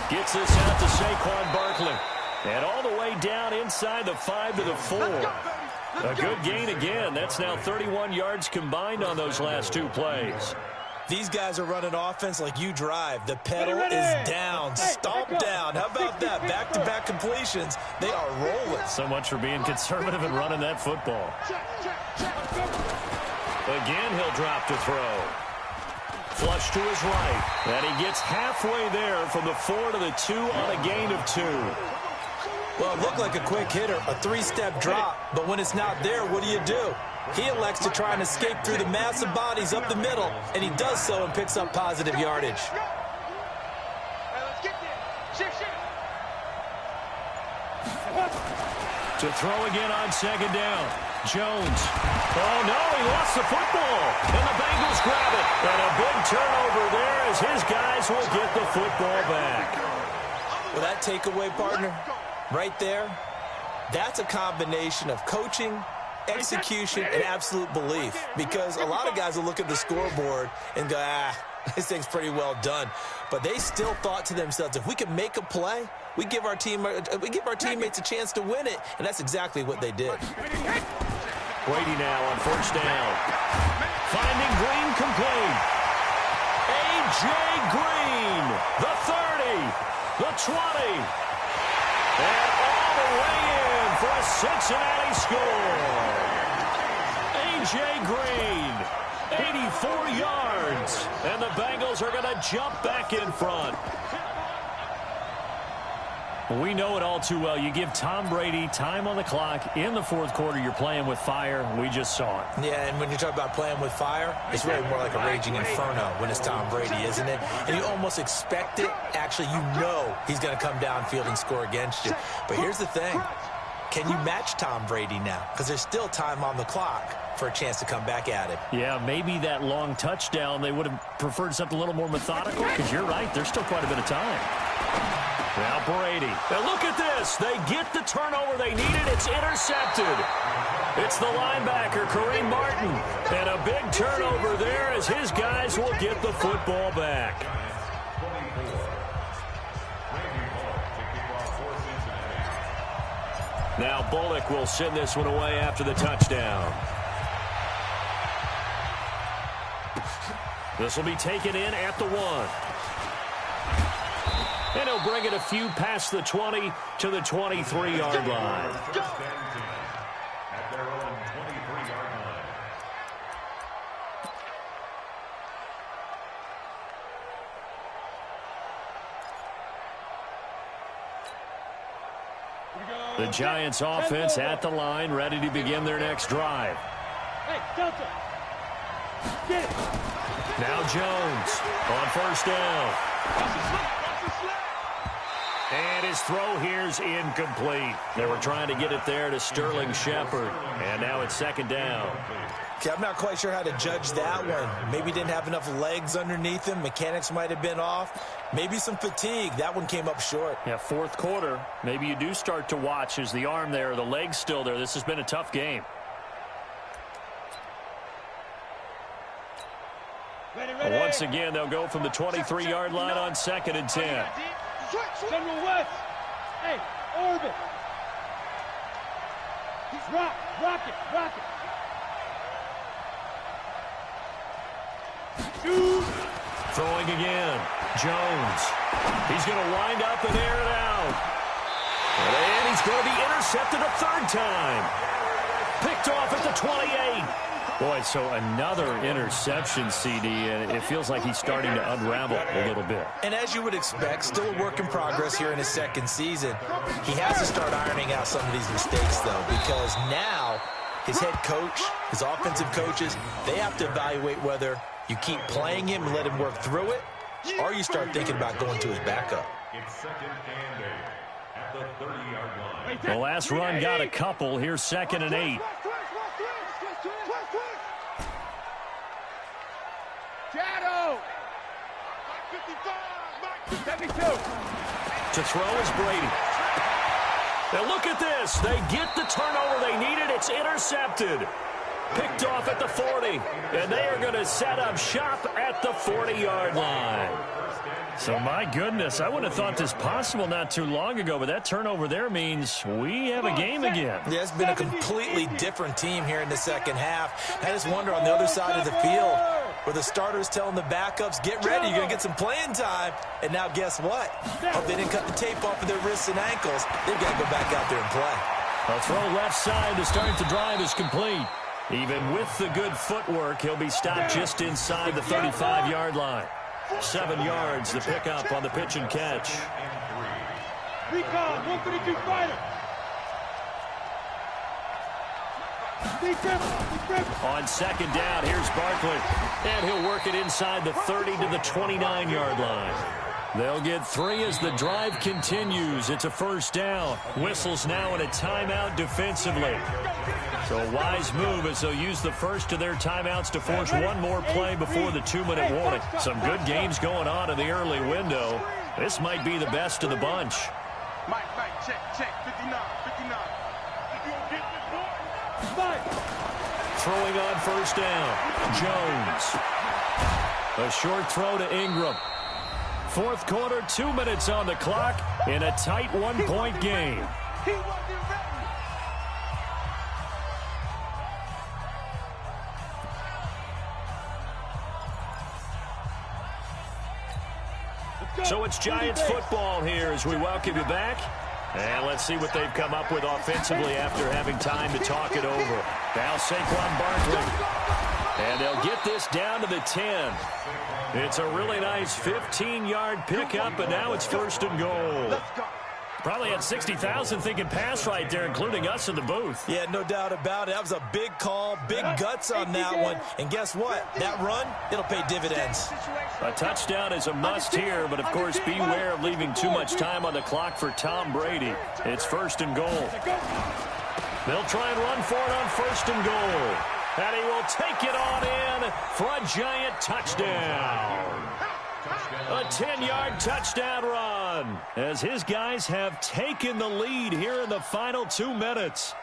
Gets this out to Saquon Barkley. And all the way down inside the 5 to the 4. A good gain again. That's now 31 yards combined on those last 2 plays. These guys are running offense like you drive. The pedal is down, stomp down. How about that? Back-to-back completions. They are rolling. So much for being conservative and running that football. Again, he'll drop to throw. Flush to his right. And he gets halfway there from the 4 to the 2 on a gain of 2. Well, it looked like a quick hitter, a 3-step drop. But when it's not there, what do? He elects to try and escape through the massive bodies up the middle, and he does so and picks up positive yardage. To throw again on 2nd down. Jones. Oh, no, he lost the football. And the Bengals grab it. And a big turnover there as his guys will get the football back. Well, that takeaway, partner, right there, that's a combination of coaching, execution, and absolute belief. Because a lot of guys will look at the scoreboard and go, this thing's pretty well done. But they still thought to themselves, if we can make a play, we give our teammates a chance to win it. And that's exactly what they did. Brady now on 1st down. Finding Green complete. A.J. Green, the 30, the 20. And all the way in for a Cincinnati score. A.J. Green, 84 yards. And the Bengals are going to jump back in front. We know it all too well. You give Tom Brady time on the clock in the 4th quarter. You're playing with fire. We just saw it. Yeah, and when you talk about playing with fire, it's really more like a raging inferno when it's Tom Brady, isn't it? And you almost expect it. Actually, you know he's going to come downfield and score against you. But here's the thing. Can you match Tom Brady now? Because there's still time on the clock for a chance to come back at it. Yeah, maybe that long touchdown, they would have preferred something a little more methodical, because you're right, there's still quite a bit of time. Now Brady. Now look at this. They get the turnover they needed. It's intercepted. It's the linebacker, Kareem Martin. And a big turnover there as his guys will get the football back. Now Bullock will send this one away after the touchdown. This will be taken in at the 1. And he'll bring it a few past the 20 to the 23-yard line. At their own 23-yard line. The Giants offense at the line, ready to begin their next drive. Hey, Delta. Get it. Now Jones on 1st down. And his throw here's incomplete. They were trying to get it there to Sterling Shepard. And now it's 2nd down. Okay, I'm not quite sure how to judge that one. Maybe didn't have enough legs underneath him. Mechanics might have been off. Maybe some fatigue. That one came up short. Yeah, 4th quarter. Maybe you do start to watch. Is the arm there, the leg's still there? This has been a tough game. Ready. Once again, they'll go from the 23-yard line on 2nd and 10. General West. Hey, orbit. Rock it. Shoot. Throwing again. Jones. He's going to wind up and air it out. And he's going to be intercepted a 3rd time. Picked off at the 28. Boy, so another interception, CD, and it feels like he's starting to unravel a little bit. And as you would expect, still a work in progress here in his second season. He has to start ironing out some of these mistakes, though, because now his head coach, his offensive coaches, they have to evaluate whether you keep playing him and let him work through it, or you start thinking about going to his backup. It's 2nd and 8 at the 30-yard line. The last run got a couple. Here's 2nd and 8. Shadow! 72! To throw is Brady. Now look at this. They get the turnover they needed. It's intercepted. Picked off at the 40. And they are going to set up shop at the 40-yard line. So, my goodness, I would have thought this possible not too long ago, but that turnover there means we have a game again. Yeah, it's been a completely different team here in the second half. I just wonder on the other side of the field where the starters telling the backups, get ready, you're going to get some playing time. And now guess what? Oh, they didn't cut the tape off of their wrists and ankles. They've got to go back out there and play. A throw left side to start the drive is complete. Even with the good footwork, he'll be stopped just inside the 35-yard line. 7 yards, the pickup on the pitch and catch. Recon, 132 fighter. On 2nd down, here's Barkley. And he'll work it inside the 30 to the 29-yard line. They'll get 3 as the drive continues. It's a 1st down. Whistles now in a timeout defensively. So a wise move as they'll use the first of their timeouts to force one more play before the 2-minute warning. Some good games going on in the early window. This might be the best of the bunch. Mike, check, 59. Throwing on 1st down, Jones. A short throw to Ingram. 4th quarter, 2 minutes on the clock in a tight 1-point game. So it's Giants football here as we welcome you back. And let's see what they've come up with offensively after having time to talk it over. Now Saquon Barkley. And they'll get this down to the 10. It's a really nice 15-yard pickup, and now it's 1st and goal. Probably had 60,000 thinking pass right there, including us in the booth. Yeah, no doubt about it. That was a big call, big guts on that one. And guess what? That run, it'll pay dividends. A touchdown is a must here, but of course beware of leaving too much time on the clock for Tom Brady. It's 1st and goal. They'll try and run for it on 1st and goal. And he will take it on in for a giant touchdown. A 10-yard touchdown run as his guys have taken the lead here in the final 2 minutes.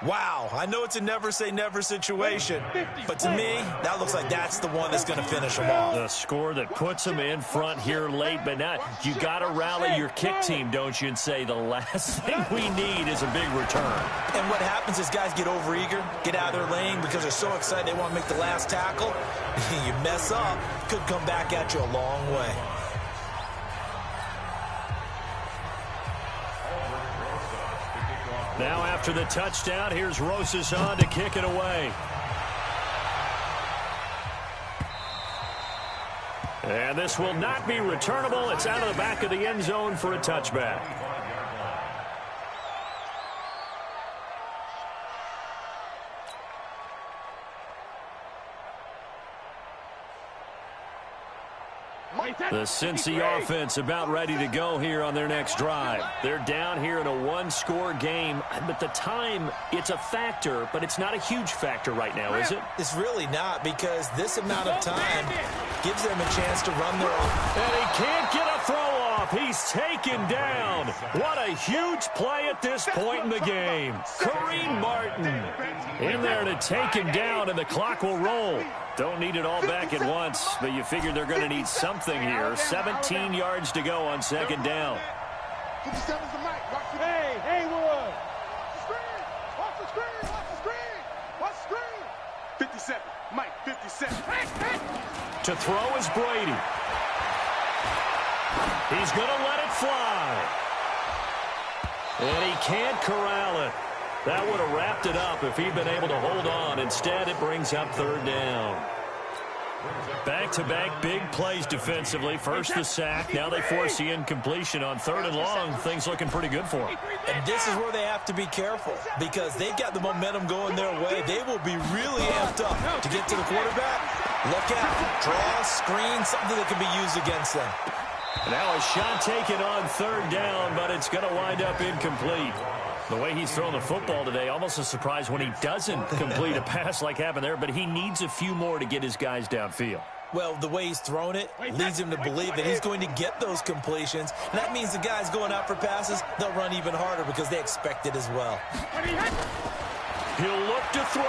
Wow, I know it's a never-say-never situation, but to me, that looks like that's the one that's going to finish them off. The score that puts them in front here late, but now you got to rally your kick team, don't you, and say the last thing we need is a big return. And what happens is guys get overeager, get out of their lane because they're so excited they want to make the last tackle. You mess up, could come back at you a long way. Now after the touchdown, here's Rosas on to kick it away. And this will not be returnable. It's out of the back of the end zone for a touchback. The Cincy offense about ready to go here on their next drive. They're down here in a one-score game, but the time, it's a factor, but it's not a huge factor right now, is it? It's really not, because this amount of time gives them a chance to run their own. And he can't get a throw off. He's taken down. What a huge play at this point in the game. Kareem Martin in there to take him down, and the clock will roll. Don't need it all back at once, but you figure they're going to need something here. 17 yards to go on 2nd down. 57's the mic. Hey, Haywood. Watch the screen. Watch the screen. Watch the screen. 57. Mike, 57. To throw is Brady. He's going to let it fly. And he can't corral it. That would have wrapped it up if he'd been able to hold on. Instead, it brings up third down. Back-to-back big plays defensively. First the sack. Now they force the incompletion on third and long. Things looking pretty good for them. And this is where they have to be careful because they've got the momentum going their way. They will be really amped up to get to the quarterback. Look out. Draw, screen, something that can be used against them. Now a shot taken on third down, but it's going to wind up incomplete. The way he's thrown the football today, almost a surprise when he doesn't complete a pass like happened there, but he needs a few more to get his guys downfield. Well, the way he's thrown it leads him to believe that he's going to get those completions. And that means the guys going out for passes, they'll run even harder because they expect it as well. He'll look to throw.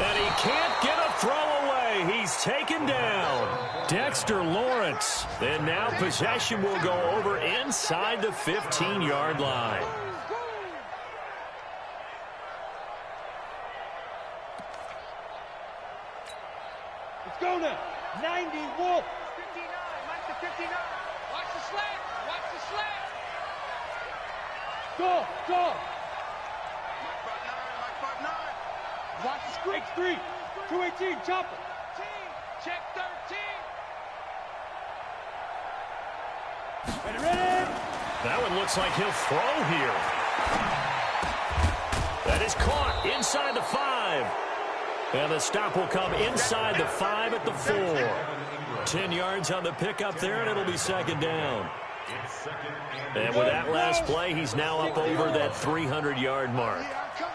And he can't get a throw away. He's taken down. Dexter Lawrence. And now possession will go over inside the 15-yard line. Let's go now. 90 Wolf. 59. Mike to 59. Watch the slant. Watch the slant. Go. Go. Mike 5-9. Watch the screen. X3. 218. Chopper. Check 13. Ready. That one looks like he'll throw here. That is caught inside the 5. And the stop will come inside the 5 at the 4. 10 yards on the pickup there, and it'll be second down. And with that last play, he's now up over that 300-yard mark.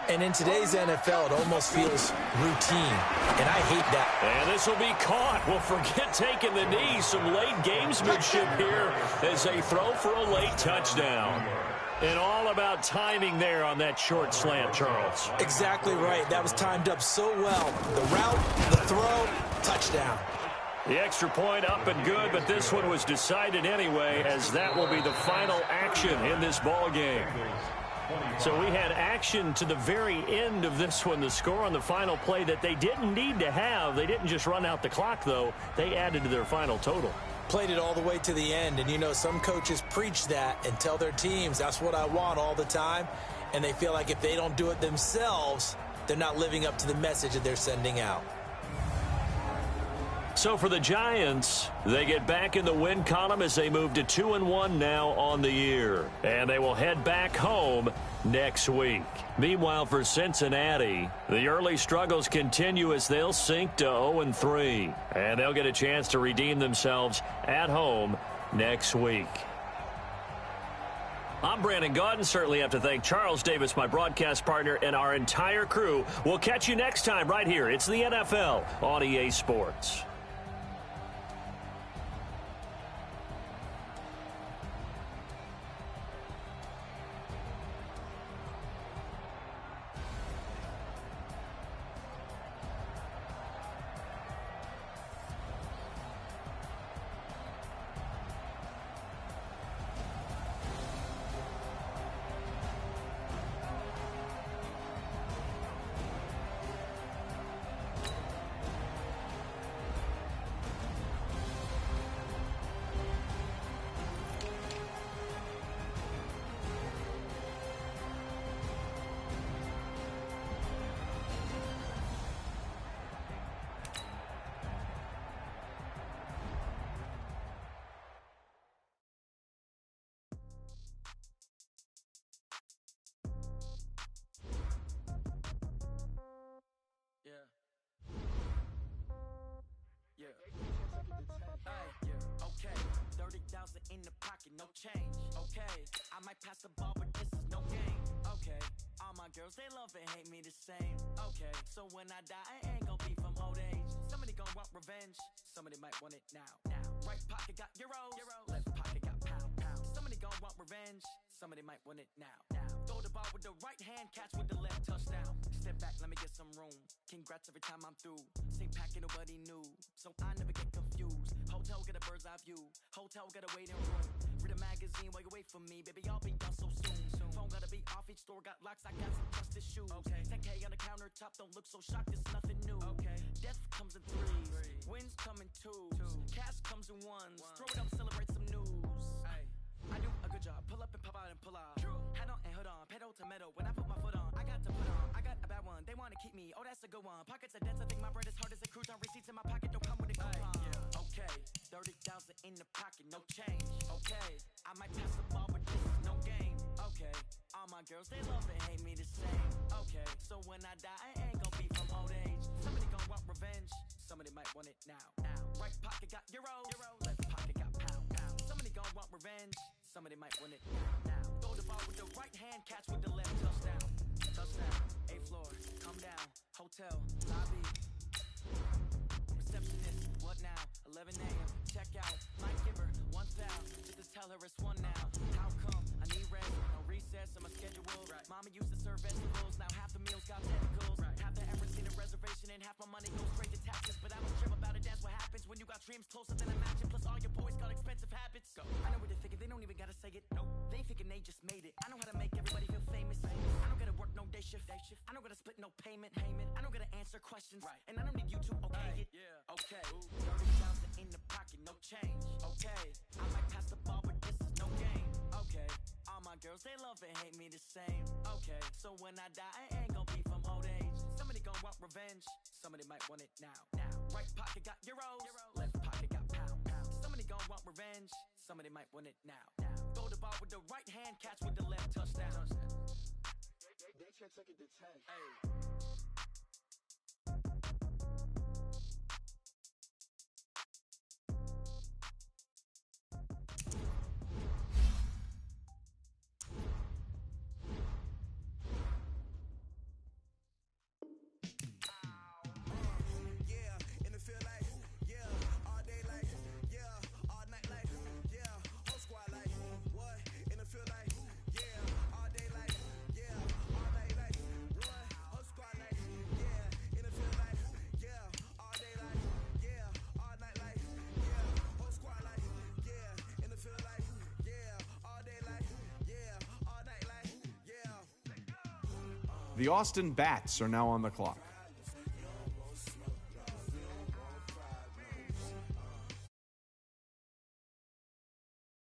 And in today's NFL, it almost feels routine, and I hate that. And this will be caught. Well, forget taking the knee. Some late gamesmanship here as they throw for a late touchdown. And all about timing there on that short slant, Charles. Exactly right. That was timed up so well. The route, the throw, touchdown. The extra point up and good, but this one was decided anyway, as that will be the final action in this ball game. So we had action to the very end of this one. The score on the final play that they didn't need to have. They didn't just run out the clock, though. They added to their final total. Played it all the way to the end, and you know some coaches preach that and tell their teams that's what I want all the time, and they feel like if they don't do it themselves, they're not living up to the message that they're sending out. So for the Giants, they get back in the win column as they move to 2-1 now on the year. And they will head back home next week. Meanwhile, for Cincinnati, the early struggles continue as they'll sink to 0-3. And they'll get a chance to redeem themselves at home next week. I'm Brandon Gaudin. Certainly have to thank Charles Davis, my broadcast partner, and our entire crew. We'll catch you next time right here. It's the NFL on EA Sports. In the pocket, no change. Okay, I might pass the ball, but this is no game. Okay, all my girls, they love and hate me the same. Okay, so when I die, I ain't gon' be from old age. Somebody gon' want revenge, somebody might want it now. Right pocket got euros, left pocket got pound. Somebody gon' want revenge, somebody might want it now. Throw the ball with the right hand, catch with the left, touchdown. Step back, let me get some room. Congrats every time I'm through. Same packet, nobody knew, so I never get confused. Hotel get a bird's eye view. Hotel got a waiting room. Read a magazine while you wait for me, baby. I'll be done so soon. Phone gotta be off. Each store got locks. I got some trusted shoes. 10K on the countertop. Don't look so shocked. It's nothing new. Death comes in threes. Wins come in twos. Cash comes in ones. Throw it up, celebrate some news. I do a good job. Pull up and pop out and pull out. Head on and hood on, pedal to metal. When I put my foot on, I got to put on. I got a bad one, they wanna keep me. Oh, that's a good one. Pockets are dense, I think my bread is hard as a crouton. Receipts in my pocket don't come with a coupon. Okay, 30,000 in the pocket, no change. Okay, I might pass the ball, but this is no game. Okay, all my girls, they love and hate me the same. Okay, so when I die, I ain't gon' be from old age. Somebody gon' want revenge, somebody might want it now. Right pocket got euros, left pocket got pound. Somebody gon' want revenge, somebody might want it now. Throw the ball with the right hand, catch with the left, touchdown. Touchdown, 8th floor, come down, hotel, lobby. Receptionist, what now? 11 a.m. check out. Might give her 1 foul, just to tell her it's 1 now. How come? I need rest, no recess on my schedule. Right. Mama used to serve vegetables, now half the meals got tentacles. Right. Half the efforts need a reservation and half my money goes straight to taxes. But I don't trip about it, that's what happens when you got dreams closer than a match. Plus all your boys got expensive habits. Go. I know what they're thinking, they don't even gotta say it. No, they ain't thinking they just made it. I know how to make everybody feel famous. I don't gotta work no day shift. I don't gotta split no payment. I don't gotta answer questions. Right. And I don't need you to okay it. Yeah. Okay. 30,000 in the pocket, no change. Okay, I might pass the ball, but this is no game. Okay, all my girls, they love and hate me the same. Okay, so when I die, I ain't gon' be from old age. Somebody gon' want revenge, somebody might want it now. Right pocket got euros, left pocket got pound. Somebody gon' want revenge, somebody might want it now. Throw the ball with the right hand, catch with the left, touchdown. They can't take it to 10. Hey. The Austin Bats are now on the clock.